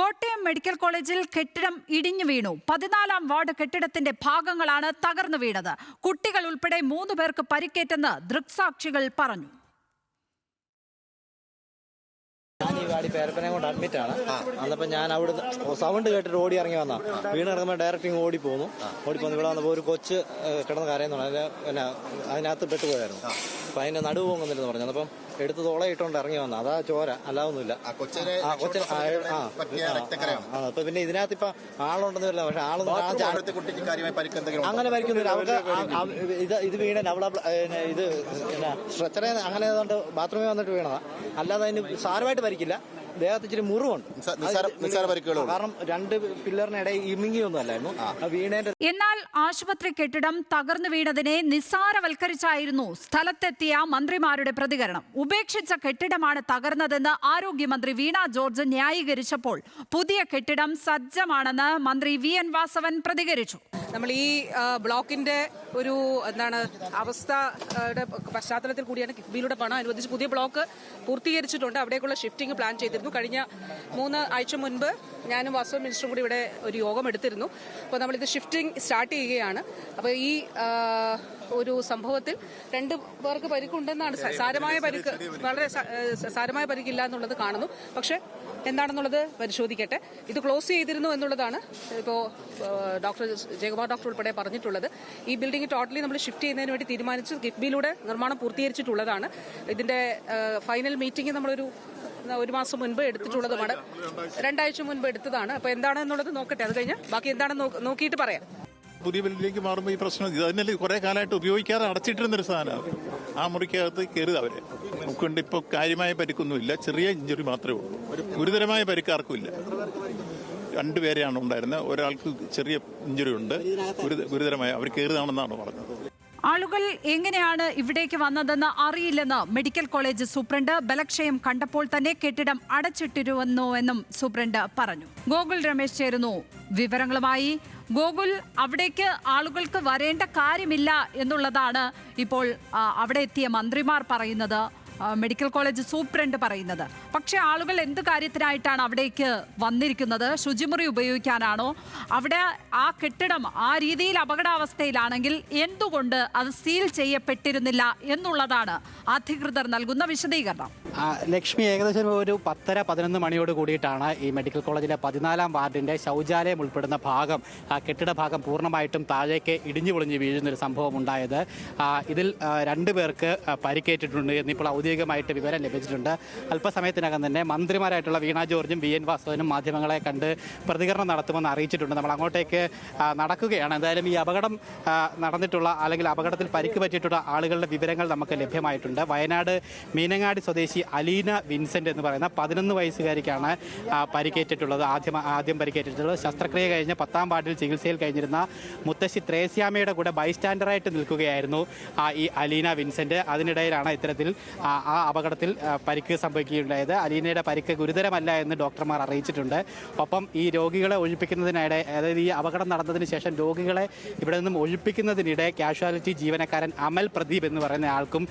Kottayam medical കോളേജിൽ കെട്ടിടം ഇടിഞ്ഞു വീണു. 14-ാം വാർഡ് കെട്ടിടത്തിന്റെ ഭാഗങ്ങളാണ് തകർന്നു വീണത്. കുട്ടികൾ ഉൾപ്പെടെ 3 പേർക്ക് പരിക്കേറ്റെന്ന് ദൃക്സാക്ഷികൾ പറഞ്ഞു. ഞാൻ ഈ വാടി പേരപ്പനെ കൊണ്ട് അഡ്മിറ്റാണ്. അന്നപ്പോൾ ഞാൻ അവിടെ സൗണ്ട് കേട്ടിട്ട് ഓടി ഇറങ്ങി വന്നാ. വീണ് ഇറങ്ങുമ്പോൾ ഡയറക്റ്റ് ഓടിപ്പോന്നു. ഇവിടെ വന്നപ്പോൾ ഒരു കൊച്ച് കിടന്ന് കരയുന്നുണ്ട്. പിന്നെ അതിനകത്ത് പെട്ടുപോയായിരുന്നു. അപ്പം അതിൻ്റെ നടുവ് പോകുന്നില്ലെന്ന് പറഞ്ഞു. അപ്പം എടുത്ത് തുളയിട്ടുകൊണ്ട് ഇറങ്ങി വന്ന. അതാ ചോര, അല്ലാതൊന്നുമില്ല. അപ്പൊ പിന്നെ ഇതിനകത്ത് ഇപ്പൊ ആളുണ്ടെന്ന് വരില്ല. പക്ഷെ ആളൊന്നും അങ്ങനെ പരിക്കുന്നില്ല. അവർക്ക് ഇത് വീണ ഇത് സ്ട്രെച്ചറെ അങ്ങനെ ഏതാണ്ട് ബാത്റൂമിൽ വന്നിട്ട് വീണതാ. അല്ലാതെ അതിന് സാരമായിട്ട് പരിക്കില്ല. ദേഹത്ത് ഇച്ചിരി മുറിവുണ്ട്. കാരണം 2 പില്ലറിനിടയിൽ ഇമിങ്ങിയൊന്നും അല്ലായിരുന്നു വീണേന്റെ. എന്നാൽ ആശുപത്രി കെട്ടിടം തകർന്നു വീണതിനെ നിസ്സാരവൽക്കരിച്ചായിരുന്നു സ്ഥലത്തെത്തിയ മന്ത്രിമാരുടെ പ്രതികരണം. ഉപേക്ഷിച്ച കെട്ടിടമാണ് തകർന്നതെന്ന് ആരോഗ്യമന്ത്രി വീണ ജോർജ് ന്യായീകരിച്ചപ്പോൾ പുതിയ കെട്ടിടം സജ്ജമാണെന്ന് മന്ത്രി വി.എൻ. വാസവൻ പ്രതികരിച്ചു. നമ്മൾ ഈ ബ്ലോക്കിന്റെ ഒരു അവസ്ഥയുടെ പശ്ചാത്തലത്തിൽ കൂടിയാണ് കിഫ്ബിയിലൂടെ പണം അനുവദിച്ച് പുതിയ ബ്ലോക്ക് പൂർത്തീകരിച്ചിട്ടുണ്ട്. അവിടേക്കുള്ള ഷിഫ്റ്റിംഗ് പ്ലാൻ ചെയ്തിരുന്നു. കഴിഞ്ഞ 3 ആഴ്ച മുൻപ് ഞാനും വാസവൻ മിനിസ്റ്ററും കൂടി ഇവിടെ ഒരു യോഗം എടുത്തിരുന്നു. അപ്പോൾ നമ്മളിത് ഷിഫ്റ്റിംഗ് സ്റ്റാർട്ട് ചെയ്യുകയാണ്. അപ്പോൾ ഈ ഒരു സംഭവത്തിൽ 2 പേർക്ക് പരിക്കുണ്ടെന്നാണ്. സാരമായ പരിക്ക്, വളരെ സാരമായ പരിക്കില്ല എന്നുള്ളത് കാണുന്നു. പക്ഷേ എന്താണെന്നുള്ളത് പരിശോധിക്കട്ടെ. ഇത് ക്ലോസ് ചെയ്തിരുന്നു എന്നുള്ളതാണ് ഇപ്പോൾ ഡോക്ടർ ജയകുമാർ ഡോക്ടർ ഉൾപ്പെടെ പറഞ്ഞിട്ടുള്ളത്. ഈ ബിൽഡിംഗ് ടോട്ടലി നമ്മൾ ഷിഫ്റ്റ് ചെയ്യുന്നതിന് വേണ്ടി തീരുമാനിച്ച് കിഫ്ബിയിലൂടെ നിർമ്മാണം പൂർത്തീകരിച്ചിട്ടുള്ളതാണ്. ഇതിന്റെ ഫൈനൽ മീറ്റിംഗ് നമ്മളൊരു 1 മാസം മുൻപ് എടുത്തിട്ടുള്ളതുമാണ്. 2 ആഴ്ച മുൻപ് എടുത്തതാണ്. അപ്പോൾ എന്താണെന്നുള്ളത് നോക്കട്ടെ. അത് കഴിഞ്ഞ് ബാക്കി എന്താണെന്ന് നോക്കിയിട്ട് പറയാം. പുതിയ ബിൽഡിലേക്ക് മാറുമ്പോൾ ഈ പ്രശ്നം ഇത് തന്നെ കുറെ കാലമായിട്ട് ഉപയോഗിക്കാതെ അടച്ചിട്ടിരുന്നൊരു സാധനമാണ്. ആ മുറിക്കകത്ത് കയറുക അവരെ നമുക്കുണ്ട്. ഇപ്പോൾ കാര്യമായ പരിക്കൊന്നുമില്ല, ചെറിയ ഇഞ്ചുറി മാത്രമേ ഉള്ളൂ. ഗുരുതരമായ പരിക്കാർക്കും ഇല്ല. 2 പേരെയാണ് ഉണ്ടായിരുന്നത്. ഒരാൾക്ക് ചെറിയ ഇഞ്ചുറി ഉണ്ട്, ഗുരുതരമായ അവർ കയറുകയാണെന്നാണ് പറഞ്ഞത്. ആളുകൾ എങ്ങനെയാണ് ഇവിടേക്ക് വന്നതെന്ന് അറിയില്ലെന്ന് മെഡിക്കൽ കോളേജ് സൂപ്രണ്ട്. ബലക്ഷയം കണ്ടപ്പോൾ തന്നെ കെട്ടിടം അടച്ചിട്ടിരുന്നുവെന്നും സൂപ്രണ്ട് പറഞ്ഞു. ഗോകുൽ രമേശ് ചേരുന്നു വിവരങ്ങളുമായി. ഗോകുൽ, അവിടേക്ക് ആളുകൾക്ക് വരേണ്ട കാര്യമില്ല എന്നുള്ളതാണ് ഇപ്പോൾ അവിടെ എത്തിയ മന്ത്രിമാർ പറയുന്നത്, മെഡിക്കൽ കോളേജ് സൂപ്രണ്ട് പറയുന്നത്. പക്ഷേ ആളുകൾ എന്ത് കാര്യത്തിനായിട്ടാണ് അവിടേക്ക് വന്നിരിക്കുന്നത്? ശുചിമുറി ഉപയോഗിക്കാനാണോ? അവിടെ ആ കെട്ടിടം ആ രീതിയിൽ അപകടാവസ്ഥയിലാണെങ്കിൽ എന്തുകൊണ്ട് അത് സീൽ ചെയ്യപ്പെട്ടിരുന്നില്ല എന്നുള്ളതാണ് അധികൃതർ നൽകുന്ന വിശദീകരണം. ലക്ഷ്മി, ഏകദേശം ഒരു 10-11 മണിയോട് കൂടിയിട്ടാണ് ഈ മെഡിക്കൽ കോളേജിലെ 14-ാം വാർഡിന്റെ ശൗചാലയം ഉൾപ്പെടുന്ന ഭാഗം, കെട്ടിട ഭാഗം പൂർണ്ണമായിട്ടും താഴേക്ക് ഇടിഞ്ഞു പൊളിഞ്ഞ് വീഴുന്നൊരു സംഭവം ഉണ്ടായത്. ഇതിൽ 2 പേർക്ക് പരിക്കേറ്റിട്ടുണ്ട് എന്നിപ്പോൾ ഔദ്യോഗികമായിട്ട് വിവരം ലഭിച്ചിട്ടുണ്ട്. അല്പസമയത്തിനകം തന്നെ മന്ത്രിമാരായിട്ടുള്ള വീണ ജോർജും വി.എൻ. വാസവനും മാധ്യമങ്ങളെ കണ്ട് പ്രതികരണം നടത്തുമെന്ന് അറിയിച്ചിട്ടുണ്ട്. നമ്മൾ അങ്ങോട്ടേക്ക് നടക്കുകയാണ്. എന്തായാലും ഈ അപകടം നടന്നിട്ടുള്ള അല്ലെങ്കിൽ അപകടത്തിൽ പരിക്ക് പറ്റിയിട്ടുള്ള ആളുകളുടെ വിവരങ്ങൾ നമുക്ക് ലഭ്യമായിട്ടുണ്ട്. വയനാട് മീനങ്ങാടി സ്വദേശി അലീന വിൻസെന്റ് എന്ന് പറയുന്ന 11 വയസ്സുകാരിക്കാണ് പരിക്കേറ്റിട്ടുള്ളത്. ആദ്യം പരിക്കേറ്റിട്ടുള്ളത്. ശസ്ത്രക്രിയ കഴിഞ്ഞ് 10-ാം വാർഡിൽ ചികിത്സയിൽ കഴിഞ്ഞിരുന്ന മുത്തശ്ശി ത്രേസ്യാമയുടെ കൂടെ ബൈസ്റ്റാൻഡറായിട്ട് നിൽക്കുകയായിരുന്നു ഈ അലീന വിൻസെന്റ്. അതിനിടയിലാണ് ഇത്തരത്തിൽ ആ അപകടത്തിൽ പരിക്ക് സംഭവിക്കുകയുണ്ടായത്. അലീനയുടെ പരിക്ക് ഗുരുതരമല്ല എന്ന് ഡോക്ടർമാർ അറിയിച്ചിട്ടുണ്ട്. ഒപ്പം ഈ രോഗികളെ ഒഴിപ്പിക്കുന്നതിനിടെ, അതായത് ഈ അപകടം നടന്നതിന് ശേഷം രോഗികളെ ഇവിടെ നിന്നും ഒഴിപ്പിക്കുന്നതിനിടെ കാഷ്വാലിറ്റി ജീവനക്കാരൻ അമൽ പ്രദീപ് എന്ന് പറയുന്ന ആൾക്കും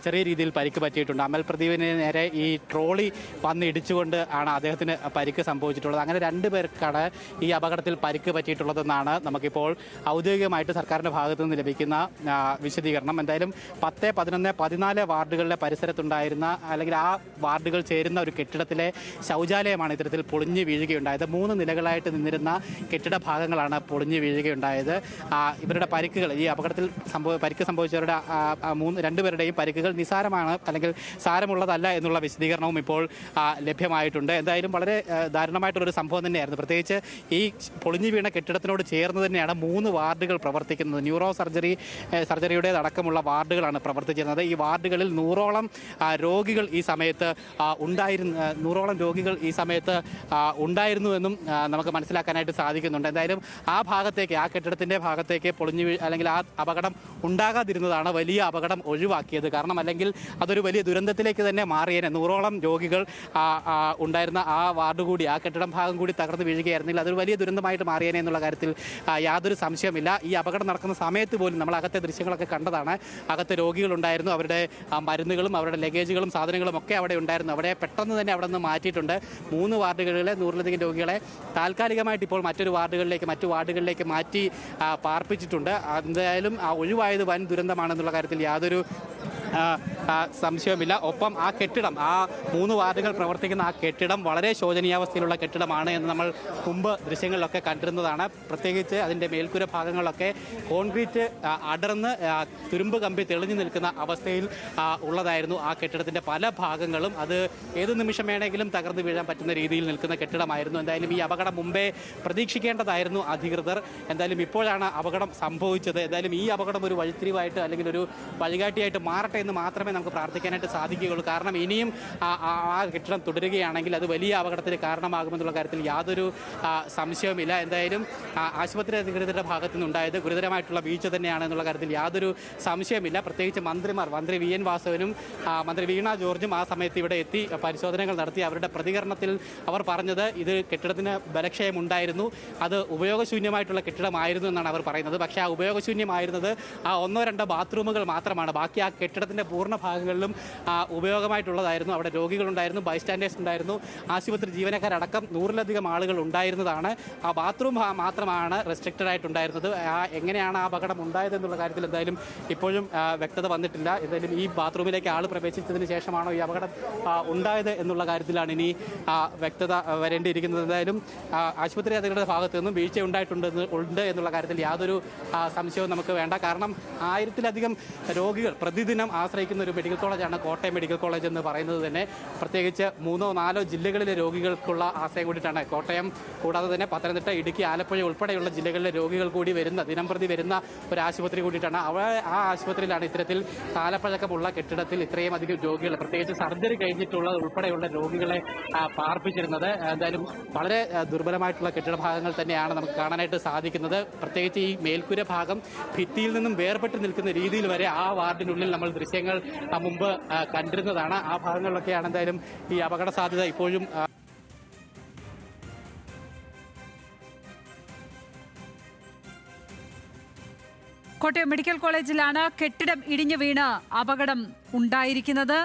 ചെറിയ രീതിയിൽ പരിക്ക് പറ്റിയിട്ടുണ്ട്. അമൽ പ്രദീപിന് നേരെ ഈ ട്രോളി വന്ന് ഇടിച്ചുകൊണ്ട് ആണ് അദ്ദേഹത്തിന് പരിക്ക് സംഭവിച്ചിട്ടുള്ളത്. അങ്ങനെ 2 പേർക്കാണ് ഈ അപകടത്തിൽ പരിക്ക് പറ്റിയിട്ടുള്ളതെന്നാണ് നമുക്കിപ്പോൾ ഔദ്യോഗികമായിട്ട് സർക്കാരിൻ്റെ ഭാഗത്തു നിന്ന് ലഭിക്കുന്ന വിശദീകരണം. എന്തായാലും 10, 11, 14 വാർഡുകളിലെ പരിസരത്തുണ്ടായിരുന്ന അല്ലെങ്കിൽ ആ വാർഡുകൾ ചേരുന്ന ഒരു കെട്ടിടത്തിലെ ശൗചാലയമാണ് ഇത്തരത്തിൽ പൊളിഞ്ഞു വീഴുകയുണ്ടായത്. 3 നിലകളായിട്ട് നിന്നിരുന്ന കെട്ടിട ഭാഗങ്ങളാണ് പൊളിഞ്ഞു വീഴുകയുണ്ടായത്. ഇവരുടെ പരിക്കുകൾ, ഈ അപകടത്തിൽ പരിക്ക് സംഭവിച്ചവരുടെ 2 പേരുടെയും പരിക്കുകൾ നിസാരമാണ് അല്ലെങ്കിൽ സാരമുള്ളതല്ല എന്നുള്ള വിശദീകരണവും ഇപ്പോൾ ലഭ്യമായിട്ടുണ്ട്. എന്തായാലും വളരെ ദാരുണമായിട്ടുള്ളൊരു സംഭവം തന്നെയായിരുന്നു. പ്രത്യേകിച്ച് ഈ പൊളിഞ്ഞു വീണ കെട്ടിടത്തിനോട് ചേർന്ന് തന്നെയാണ് 3 വാർഡുകൾ പ്രവർത്തിക്കുന്നത്. ന്യൂറോ സർജറിയുടെ അടക്കമുള്ള വാർഡുകളാണ് പ്രവർത്തിച്ചിരുന്നത്. ഈ വാർഡുകളിൽ 100ഓളം രോഗികൾ ഈ സമയത്ത് ഉണ്ടായിരുന്നുവെന്നും നമുക്ക് മനസ്സിലാക്കാനായിട്ട് സാധിക്കുന്നുണ്ട്. എന്തായാലും ആ കെട്ടിടത്തിൻ്റെ ഭാഗത്തേക്ക് പൊളിഞ്ഞു അല്ലെങ്കിൽ ആ അപകടം ഉണ്ടാകാതിരുന്നതാണ് വലിയ അപകടം ഒഴിവാക്കിയത്. കാരണം അല്ലെങ്കിൽ അതൊരു വലിയ ദുരന്തത്തിലേക്ക് തന്നെ മാറിയേനെ. 100ഓളം രോഗികൾ ഉണ്ടായിരുന്ന ആ വാർഡ് കൂടി, ആ കെട്ടിടം ഭാഗം കൂടി തകർന്ന് വീഴുകയായിരുന്നില്ല അതൊരു വലിയ ദുരന്തമായിട്ട് മാറിയേനെ എന്നുള്ള കാര്യത്തിൽ യാതൊരു സംശയമില്ല. ഈ അപകടം നടക്കുന്ന സമയത്ത് പോലും നമ്മൾ അകത്തെ ദൃശ്യങ്ങളൊക്കെ കണ്ടതാണ്. അകത്ത് രോഗികളുണ്ടായിരുന്നു, അവരുടെ മരുന്നുകളും അവരുടെ ലഗേജുകളും സാധനങ്ങളും ഒക്കെ അവിടെ ഉണ്ടായിരുന്നു. അവിടെ പെട്ടെന്ന് തന്നെ അവിടെ നിന്ന് മാറ്റിയിട്ടുണ്ട്. 3 വാർഡുകളിലെ 100ലധികം രോഗികളെ താൽക്കാലികമായിട്ട് ഇപ്പോൾ മറ്റു വാർഡുകളിലേക്ക് മാറ്റി പാർപ്പിച്ചിട്ടുണ്ട്. എന്തായാലും ഒഴിവായത് വൻ ദുരന്തമാണെന്നുള്ള കാര്യത്തിൽ യാതൊരു സംശയവുമില്ല. ഒപ്പം ആ കെട്ടിടം, ആ 3 വാർഡുകൾ പ്രവർത്തിക്കുന്ന ആ കെട്ടിടം വളരെ ശോചനീയാവസ്ഥയിലുള്ള കെട്ടിടമാണ് എന്ന് നമ്മൾ മുമ്പ് ദൃശ്യങ്ങളിലൊക്കെ കണ്ടിരുന്നതാണ്. പ്രത്യേകിച്ച് അതിൻ്റെ മേൽക്കൂര ഭാഗങ്ങളിലൊക്കെ കോൺക്രീറ്റ് അടർന്ന് തുരുമ്പ് കമ്പി തെളിഞ്ഞു നിൽക്കുന്ന അവസ്ഥയിൽ ഉള്ളതായിരുന്നു ആ കെട്ടിടത്തിൻ്റെ പല ഭാഗങ്ങളും. അത് ഏത് നിമിഷം വേണമെങ്കിലും തകർന്നു വീഴാൻ പറ്റുന്ന രീതിയിൽ നിൽക്കുന്ന കെട്ടിടമായിരുന്നു. എന്തായാലും ഈ അപകടം മുമ്പേ പ്രതീക്ഷിക്കേണ്ടതായിരുന്നു അധികൃതർ. എന്തായാലും ഇപ്പോഴാണ് അപകടം സംഭവിച്ചത്. എന്തായാലും ഈ അപകടം ഒരു വഴിത്തിരിവായിട്ട് അല്ലെങ്കിൽ ഒരു വഴികാട്ടിയായിട്ട് മാറട്ടെ എന്ന് മാത്രമേ നമുക്ക് പ്രാർത്ഥിക്കാനായിട്ട് സാധിക്കുകയുള്ളൂ. കാരണം ഇനിയും ആ കെട്ടിടം തുടരുകയാണെങ്കിൽ അത് വലിയ അപകടത്തിന് കാരണമാകുമെന്നുള്ള കാര്യത്തിൽ യാതൊരു സംശയവുമില്ല. എന്തായാലും ആശുപത്രി അധികൃതരുടെ ഭാഗത്തു നിന്നുണ്ടായത് ഗുരുതരമായിട്ടുള്ള വീഴ്ച തന്നെയാണ് എന്നുള്ള കാര്യത്തിൽ യാതൊരു സംശയമില്ല. പ്രത്യേകിച്ച് മന്ത്രി വി എൻ വാസവനും മന്ത്രി വീണ ജോർജും ആ സമയത്ത് ഇവിടെ എത്തി പരിശോധനകൾ നടത്തി. അവരുടെ പ്രതികരണത്തിൽ അവർ പറഞ്ഞത് ഇത് കെട്ടിടത്തിന് ബലക്ഷയമുണ്ടായിരുന്നു, അത് ഉപയോഗശൂന്യമായിട്ടുള്ള കെട്ടിടമായിരുന്നു എന്നാണ് അവർ പറയുന്നത്. പക്ഷേ ആ ഉപയോഗശൂന്യമായിരുന്നത് ആ 1-2 ബാത്റൂമുകൾ മാത്രമാണ്. ബാക്കി ആ കെട്ടിടത്തിൻ്റെ പൂർണ്ണ ഭാഗങ്ങളിലും ഉപയോഗമായിട്ടുള്ളതായിരുന്നു. അവിടെ രോഗികളുണ്ടായിരുന്നു, ബൈസ്റ്റാൻഡേഴ്സ് ഉണ്ടായിരുന്നു, ആശുപത്രി ജീവനക്കാരടക്കം 100ലധികം ആളുകൾ ഉണ്ടായിരുന്നതാണ്. ആ ബാത്റൂം മാത്രമാണ് റെസ്ട്രിക്റ്റഡ് ആയിട്ടുണ്ടായിരുന്നത്. എങ്ങനെയാണ് ആ അപകടം ഉണ്ടായതെന്നുള്ള കാര്യത്തിൽ എന്തായാലും ഇപ്പോഴും വ്യക്തത വന്നിട്ടില്ല. എന്തായാലും ഈ ബാത്റൂമിലേക്ക് ആൾ പ്രവേശിച്ചതിന് ശേഷമാണോ ഈ അപകടം ഉണ്ടായത് എന്നുള്ള കാര്യത്തിലാണ് ഇനി വ്യക്തത വരേണ്ടിയിരിക്കുന്നത്. എന്തായാലും ആശുപത്രി അധികൃതരുടെ ഭാഗത്തു നിന്നും വീഴ്ച ഉണ്ട് എന്നുള്ള കാര്യത്തിൽ യാതൊരു സംശയവും നമുക്ക് വേണ്ട. കാരണം 1000-ലധികം രോഗികൾ പ്രതിദിനം ആശ്രയിക്കുന്ന ഒരു മെഡിക്കൽ കോളേജാണ് കോട്ടയം മെഡിക്കൽ കോളേജ് എന്ന് പറയുന്നത് തന്നെ. പ്രത്യേകിച്ച് 3-4 ജില്ലകളിലെ രോഗികൾക്കുള്ള ആശ്രയം കൂടിയിട്ടാണ് കോട്ടയം. കൂടാതെ തന്നെ പത്തനംതിട്ട, ഇടുക്കി, ആലപ്പുഴ ഉൾപ്പെടെയുള്ള ജില്ലകളിലെ രോഗികൾ കൂടി ദിനംപ്രതി വരുന്ന ഒരു ആശുപത്രി കൂടിയിട്ടാണ്. ആ ആശുപത്രിയിലാണ് ഇത്തരത്തിൽ കാലപ്പഴക്കമുള്ള കെട്ടിടത്തിൽ ഇത്രയും അധികം രോഗികൾ, പ്രത്യേകിച്ച് സർജറി കഴിഞ്ഞിട്ടുള്ള ഉൾപ്പെടെയുള്ള രോഗികളെ പാർപ്പിച്ചിരുന്നത്. എന്തായാലും വളരെ ദുർബലമായിട്ടുള്ള കെട്ടിട ഭാഗങ്ങൾ തന്നെയാണ് നമുക്ക് കാണാനായിട്ട് സാധിക്കുന്നത്. പ്രത്യേകിച്ച് ഈ മേൽക്കൂര ഭാഗം ഭിത്തിയിൽ നിന്നും വേർപെട്ട് നിൽക്കുന്ന രീതിയിൽ വരെ ആ വാർഡിനുള്ളിൽ നമ്മൾ ദൃശ്യങ്ങൾ മുമ്പ് കണ്ടിരുന്നതാണ്. ആ ഭാഗങ്ങളിലൊക്കെയാണ് എന്തായാലും ഈ അപകട സാധ്യത ഇപ്പോഴും. കോട്ടയം മെഡിക്കൽ കോളേജിലാണ് കെട്ടിടം ഇടിഞ്ഞു വീണ് അപകടം ഉണ്ടായിരിക്കുന്നത്.